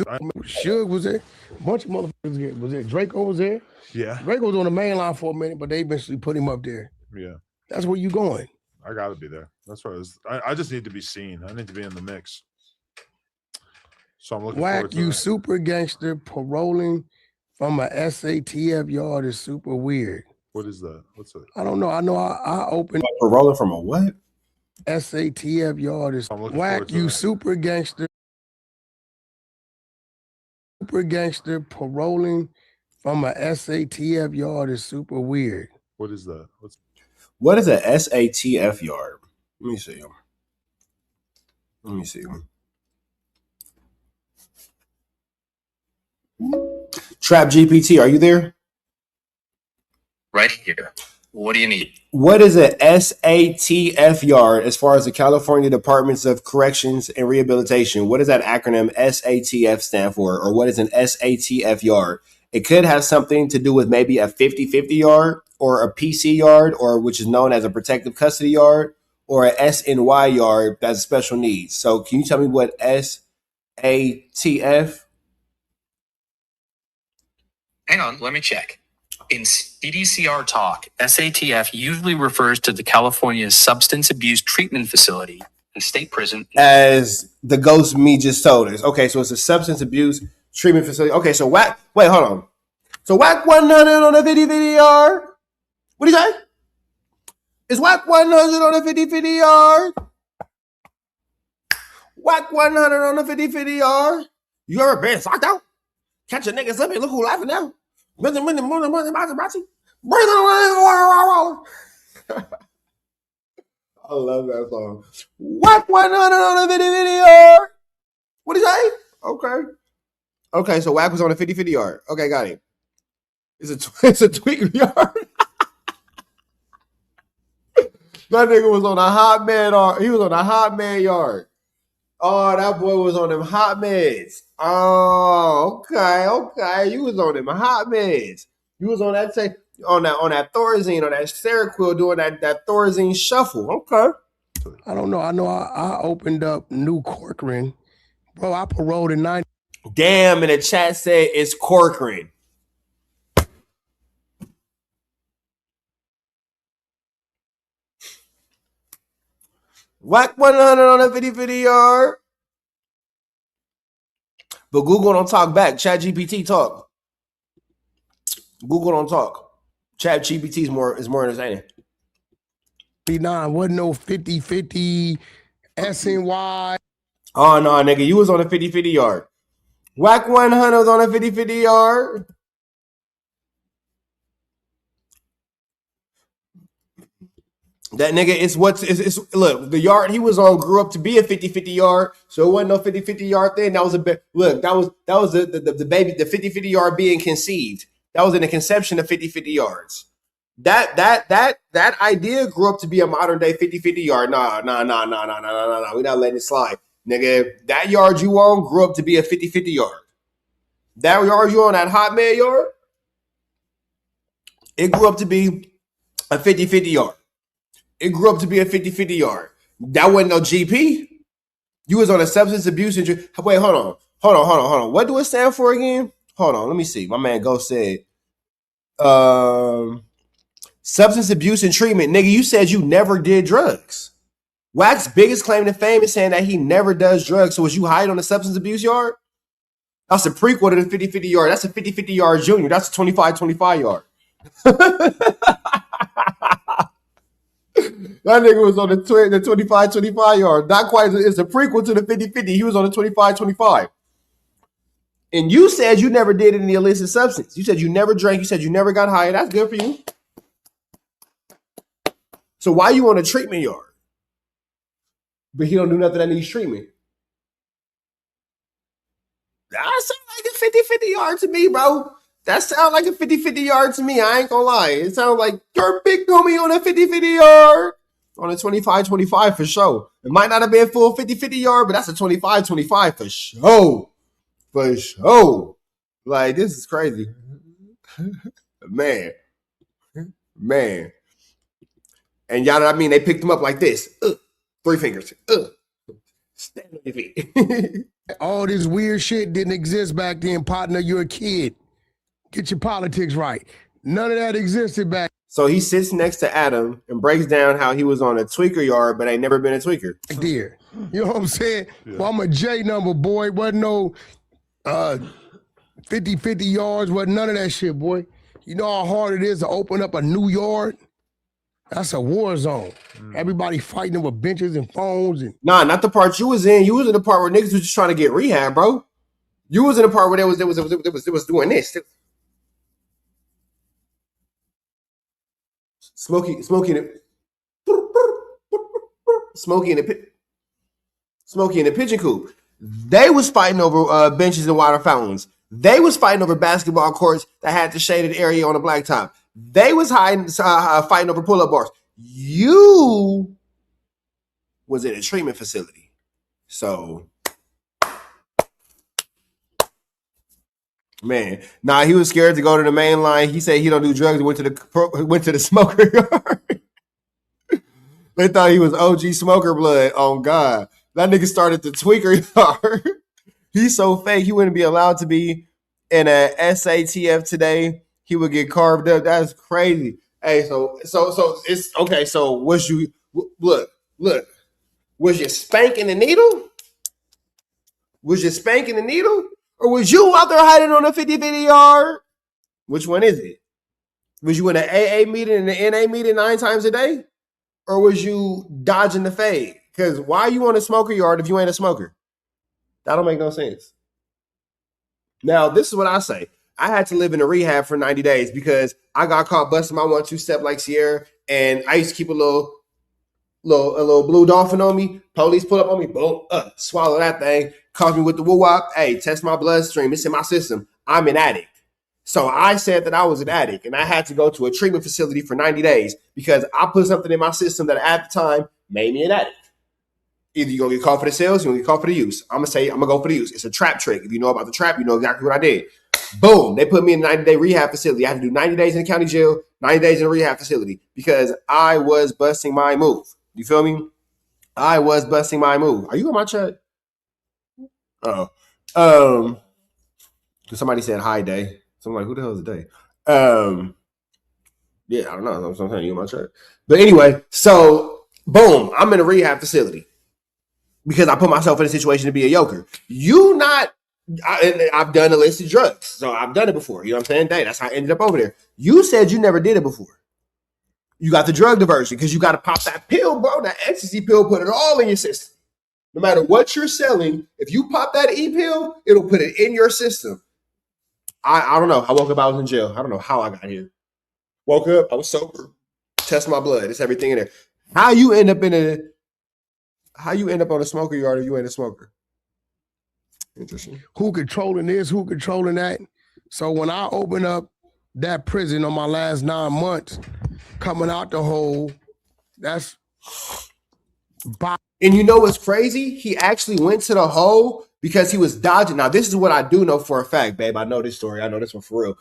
Suge was there. A bunch of motherfuckers was there. Draco was there. Yeah. Draco was on the main line for a minute, but they eventually put him up there. Yeah. That's where you going. I got to be there. That's what I just need to be seen. I need to be in the mix. So I'm looking forward Wack, to you that. super gangster, paroling from a SATF yard is super weird. What is that? What's it? I don't know. I know I opened Paroling from a what? SATF yard is Wack, you super gangster. Super gangster paroling from a SATF yard is super weird. What is that? What is a SATF yard? Let me see. Let me see. Trap GPT, are you there? Right here. What do you need? What is a SATF yard as far as the California Departments of Corrections and Rehabilitation? What does that acronym SATF stand for? Or what is an SATF yard? It could have something to do with maybe a 50-50 yard or a PC yard, or which is known as a protective custody yard, or a SNY yard that's special needs. So can you tell me what SATF? Hang on, let me check. In CDCR talk, SATF usually refers to the California Substance Abuse Treatment Facility and state prison. As the ghost me just told us. Okay, so it's a substance abuse treatment facility. Okay, so Wack, wait, hold on. So WACK100 on a 50-50 yard. What do you say? Is WACK100 on a 50-50 yard? WACK100 on a 50-50 yard. You ever been socked out? Catch a nigga slipping. Look who laughing now. I love that song. WACK100 on a 50-50 yard. What do you say? Okay, so Wack was on a 50-50 yard. Okay, got it. It's a tweaker yard. That nigga was on a hot man. He was on a hot man yard. Oh, that boy was on them hot meds. Oh, okay. You was on them hot meds. You was on that on that Thorazine, on that Seroquel, doing that Thorazine shuffle. Okay. I don't know. I know I opened up New Corcoran. Bro, I paroled in 90. Damn, and the chat said it's Corcoran. WACK100 on a 50-50 yard. But Google don't talk back. Chat GPT talk. Google don't talk. Chat GPT is more entertaining. Wasn't no 50-50 SNY. Oh no, nigga, you was on a 50-50 yard. WACK100 was on a 50-50 yard. That nigga is look, the yard he was on grew up to be a 50-50 yard, so it wasn't no 50-50 yard thing. That was a bit look, that was the baby, the 50-50 yard being conceived. That was in the conception of 50-50 yards. That idea grew up to be a modern day 50-50 yard. Nah. We not letting it slide. Nigga, that yard you on grew up to be a 50-50 yard. That yard you on, that hot man yard, it grew up to be a 50-50 yard. It grew up to be a 50-50 yard. That wasn't no GP. You was on a substance abuse injury. Wait, hold on. What do it stand for again? Hold on, let me see. My man Ghost said, substance abuse and treatment. Nigga, you said you never did drugs. Wack's biggest claim to fame is saying that he never does drugs. So was you hiding on the substance abuse yard? That's a prequel to the 50-50 yard. That's a 50-50 yard junior. That's a 25-25 yard. That nigga was on the 25-25 yard. Not quite. It's a prequel to the 50-50. He was on the 25-25. And you said you never did any illicit substance. You said you never drank. You said you never got high. That's good for you. So why you on a treatment yard? But he don't do nothing that needs treatment. That sounds like a 50-50 yard to me, bro. That sounds like a 50-50 yard to me. I ain't gonna lie. It sounds like you're big homie on a 50-50 yard. On a 25-25 for sure. It might not have been full 50-50 yard, but that's a 25-25 for sure. For sure. Like, this is crazy. Man. And y'all know what I mean? They picked him up like this. 3 fingers. Stand on your feet. All this weird shit didn't exist back then, partner. You're a kid. Get your politics right. None of that existed back So he sits next to Adam and breaks down how he was on a tweaker yard, but ain't never been a tweaker. there. You know what I'm saying? Yeah. Well, I'm a J number, boy. Wasn't no 50-50 yards, wasn't none of that shit, boy. You know how hard it is to open up a new yard? That's a war zone. Everybody fighting over benches and phones and Nah, not the part you was in. You was in the part where niggas was just trying to get rehab, bro. You was in the part where they was doing this. Smokey in the pigeon coop. They was fighting over benches and water fountains. They was fighting over basketball courts that had the shaded area on the blacktop. They was fighting over pull-up bars. You was in a treatment facility. So, man, nah, he was scared to go to the main line. He said he don't do drugs. He went to the smoker yard. They thought he was OG smoker blood. Oh God, that nigga started the tweaker yard. He's so fake. He wouldn't be allowed to be in a SATF today. He would get carved up. That's crazy. Hey, so it's okay. So was you look? Was you spanking the needle? Was you spanking the needle? Or was you out there hiding on a 50-50 yard? Which one is it? Was you in an AA meeting and an NA meeting 9 times a day? Or was you dodging the fade? Because why are you on a smoker yard if you ain't a smoker? That don't make no sense. Now, this is what I say. I had to live in a rehab for 90 days because I got caught busting my 1-2 step like Sierra, and I used to keep a little blue dolphin on me. Police pull up on me, boom, swallow that thing, caught me with the WACK. Hey, test my bloodstream. It's in my system. I'm an addict. So I said that I was an addict, and I had to go to a treatment facility for 90 days because I put something in my system that at the time made me an addict. Either you're going to get caught for the sales, you're going to get caught for the use. I'm going to go for the use. It's a trap trick. If you know about the trap, you know exactly what I did. Boom. They put me in a 90-day rehab facility. I had to do 90 days in the county jail, 90 days in a rehab facility because I was busting my move. You feel me? I was busting my move. Are you on my chat? Oh. Somebody said hi, Day. So I'm like, who the hell is Day? Yeah, I don't know. I'm saying you on my chat. But anyway, so boom, I'm in a rehab facility because I put myself in a situation to be a yoker. I've done illicit drugs, so I've done it before. You know what I'm saying? Day, that's how I ended up over there. You said you never did it before. You got the drug diversion because you got to pop that pill, bro. That ecstasy pill, put it all in your system. No matter what you're selling, if you pop that E-pill, it'll put it in your system. I don't know. I woke up, I was in jail. I don't know how I got here. Woke up, I was sober. Test my blood. It's everything in there. How you end up on a smoker yard if you ain't a smoker? Interesting. who controlling this, who controlling that. So when I open up that prison on my last 9 months, coming out the hole, that's And you know what's crazy? He actually went to the hole because he was dodging. Now, this is what I do know for a fact, babe. I know this story. I know this one for real.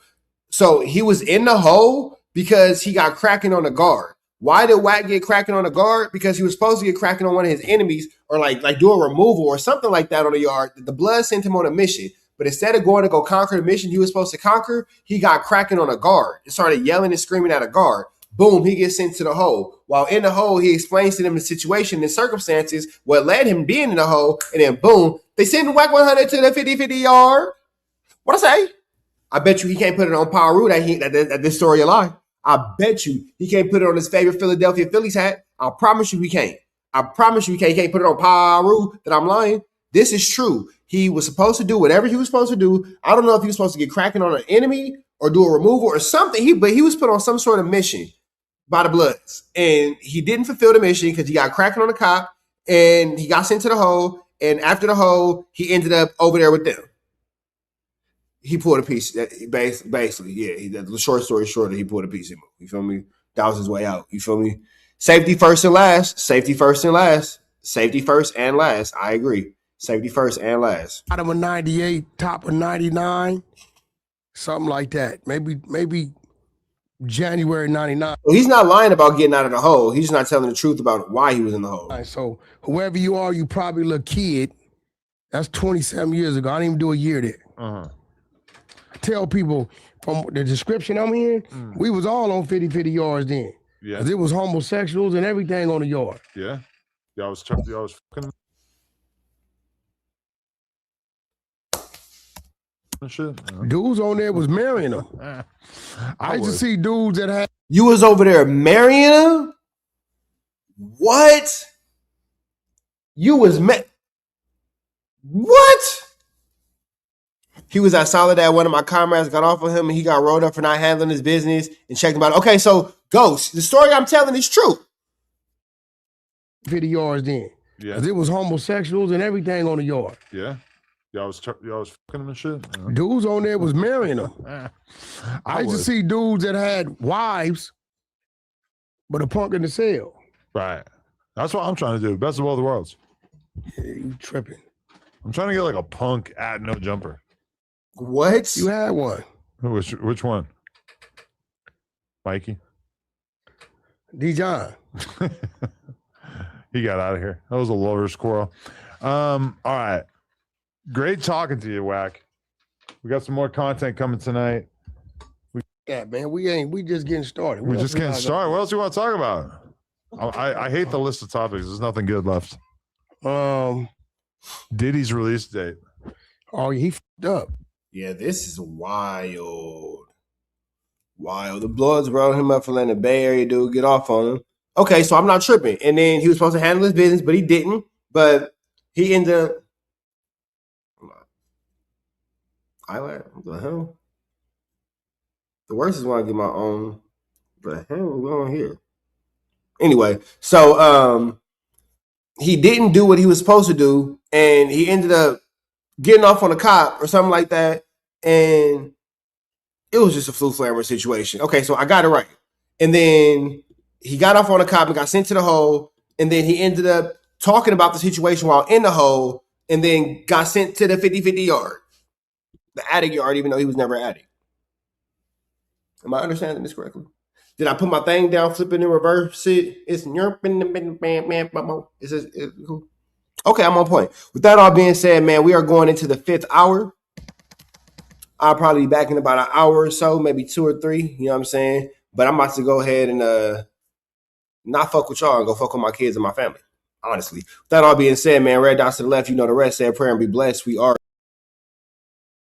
So he was in the hole because he got cracking on the guard. Why did Wack get cracking on the guard? Because he was supposed to get cracking on one of his enemies or like do a removal or something like that on the yard. The blood sent him on a mission. But instead of going to go conquer the mission he was supposed to conquer, he got cracking on a guard and started yelling and screaming at a guard. Boom, he gets sent to the hole. While in the hole, he explains to them the situation and circumstances, what led him being in the hole, and then boom, they send WACK100 to the 50-50 yard. What I say? I bet you he can't put it on Paru that this story a lie. I bet you he can't put it on his favorite Philadelphia Phillies hat. I promise you he can't. I promise you he can't put it on Paru that I'm lying. This is true. He was supposed to do whatever he was supposed to do. I don't know if he was supposed to get cracking on an enemy or do a removal or something. But he was put on some sort of mission by the Bloods. And he didn't fulfill the mission because he got cracking on the cop and he got sent to the hole. And after the hole, he ended up over there with them. He pulled a piece, basically. Yeah, the short story short, he pulled a piece of him. You feel me? That was his way out. You feel me? Safety first and last. Safety first and last. Safety first and last. I agree. Safety first and last. bottom of 98, top of 99, something like that. Maybe January 99. Well, he's not lying about getting out of the hole. He's just not telling the truth about why he was in the hole. So whoever you are, you probably a little kid. That's 27 years ago. I didn't even do a year there. Uh-huh. I tell people from the description I'm in, we was all on 50-50 yards then. Yeah. 'Cause it was homosexuals and everything on the yard. Yeah. Y'all was fucking and shit. Dudes on there was marrying them. I used to see dudes that had You was over there marrying him? What? You was What? He was at Soledad. One of my comrades got off of him and he got rolled up for not handling his business and checked him out. Okay, so Ghost, the story I'm telling is true. 50 yards then. Yeah. 'Cause it was homosexuals and everything on the yard. Yeah. Y'all was fucking and shit. Dudes on there was marrying them. I used to see dudes that had wives, but a punk in the cell. Right. That's what I'm trying to do. Best of both worlds. Yeah, you tripping. I'm trying to get like a punk at no jumper. What? You had one. Which one? Mikey? D-John. He got out of here. That was a lover squirrel. All right. Great talking to you, Wack. We got some more content coming tonight. Yeah, man, we just getting started. We're just getting started. What else do you want to talk about? I hate the list of topics. There's nothing good left. Diddy's release date. Oh, he fucked up. Yeah, this is wild. Wild. The Bloods brought him up for letting the Bay Area dude get off on him. Okay, so I'm not tripping. And then he was supposed to handle his business, but he didn't. But he ended up. What the hell? The worst is when I get my own. The hell is going on here? Anyway, so he didn't do what he was supposed to do, and he ended up getting off on a cop or something like that, and it was just a flu flammer situation. Okay, so I got it right. And then he got off on a cop and got sent to the hole, and then he ended up talking about the situation while in the hole, and then got sent to the 50-50 yard. The attic yard, even though he was never attic. Am I understanding this correctly? Did I put my thing down, flip it and reverse it? It's cool. Okay, I'm on point. With that all being said, man, we are going into the 5th hour. I'll probably be back in about an hour or so, maybe 2 or 3. You know what I'm saying? But I'm about to go ahead and not fuck with y'all and go fuck with my kids and my family. Honestly. With that all being said, man, red dots to the left, you know the rest. Say a prayer and be blessed. We are.